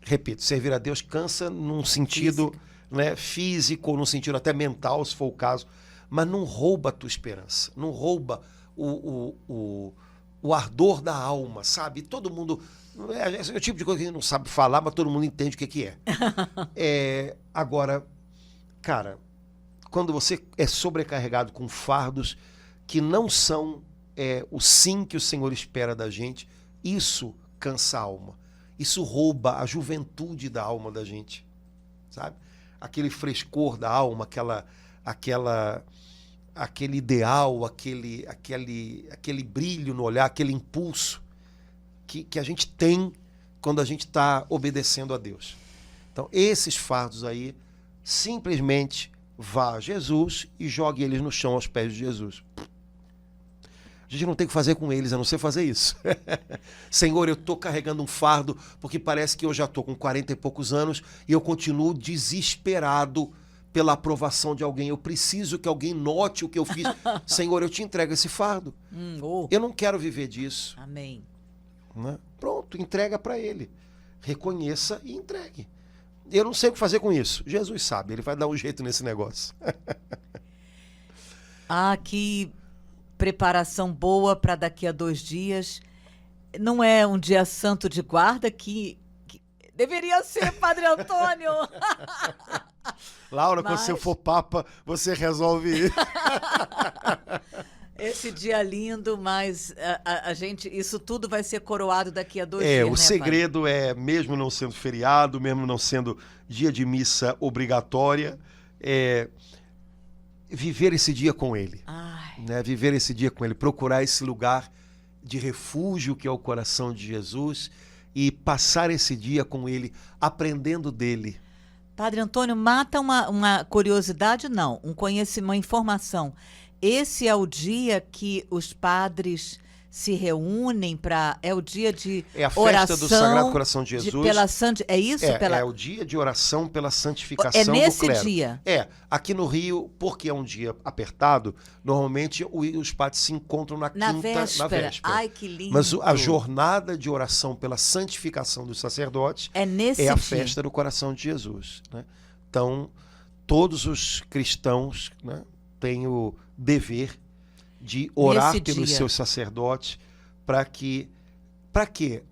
Repito, servir a Deus cansa num sentido físico, ou num sentido até mental, se for o caso, mas não rouba a tua esperança, não rouba o ardor da alma, sabe? Todo mundo... É o tipo de coisa que a gente não sabe falar, mas todo mundo entende o que é. Agora, cara, quando você é sobrecarregado com fardos que não são o sim que o Senhor espera da gente, isso cansa a alma. Isso rouba a juventude da alma da gente, sabe? Aquele frescor da alma, aquele ideal, aquele brilho no olhar, aquele impulso que a gente tem quando a gente está obedecendo a Deus. Então, esses fardos aí, simplesmente vá a Jesus e jogue eles no chão aos pés de Jesus. A gente não tem o que fazer com eles, a não ser fazer isso. Senhor, eu estou carregando um fardo porque parece que eu já estou com 40 e poucos anos e eu continuo desesperado pela aprovação de alguém. Eu preciso que alguém note o que eu fiz. Senhor, eu te entrego esse fardo. Eu não quero viver disso. Amém. Né? Pronto, entrega para ele. Reconheça e entregue. Eu não sei o que fazer com isso. Jesus sabe, ele vai dar um jeito nesse negócio. Que preparação boa para daqui a 2 dias. Não é um dia santo de guarda que deveria ser, Padre Antônio. Laura, quando você for papa, você resolve. Esse dia lindo, mas isso tudo vai ser coroado daqui a 2 dias. O segredo pai? Mesmo não sendo feriado, mesmo não sendo dia de missa obrigatória, viver esse dia com ele. Né? Viver esse dia com ele, procurar esse lugar de refúgio que é o coração de Jesus e passar esse dia com ele, aprendendo dele. Padre Antônio, mata uma curiosidade, não, um conhecimento, uma informação. Esse é o dia que os padres se reúnem para... É o dia de oração... É a festa do Sagrado Coração de Jesus. É isso? É o dia de oração pela santificação do clero. É nesse dia? Aqui no Rio, porque é um dia apertado, normalmente os padres se encontram na véspera. Ai, que lindo. Mas a jornada de oração pela santificação dos sacerdotes é a festa do Coração de Jesus. Né? Então, todos os cristãos, né, têm o dever de orar pelos seus sacerdotes para que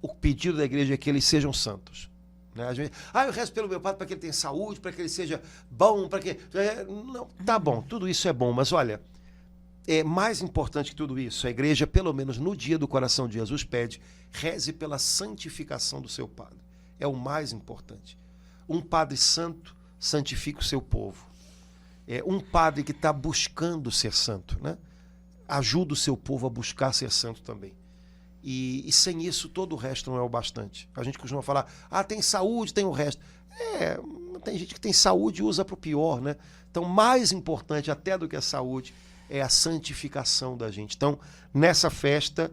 o pedido da igreja é que eles sejam santos. Né? Eu rezo pelo meu padre para que ele tenha saúde, para que ele seja bom, para que... Não, tá bom, tudo isso é bom, mas olha, é mais importante que tudo isso. A igreja, pelo menos no dia do coração de Jesus, pede, reze pela santificação do seu padre. É o mais importante. Um padre santo santifica o seu povo. Um padre que está buscando ser santo, né? Ajuda o seu povo a buscar ser santo também. E sem isso, todo o resto não é o bastante. A gente costuma falar, tem saúde, tem o resto. Tem gente que tem saúde e usa para o pior, né? Então, mais importante até do que a saúde é a santificação da gente. Então, nessa festa,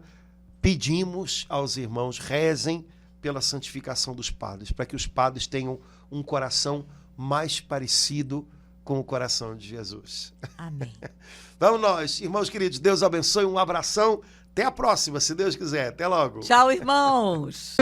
pedimos aos irmãos, rezem pela santificação dos padres, para que os padres tenham um coração mais parecido com o coração de Jesus. Amém. Vamos nós, irmãos queridos, Deus abençoe, um abração, até a próxima, se Deus quiser, até logo. Tchau, irmãos.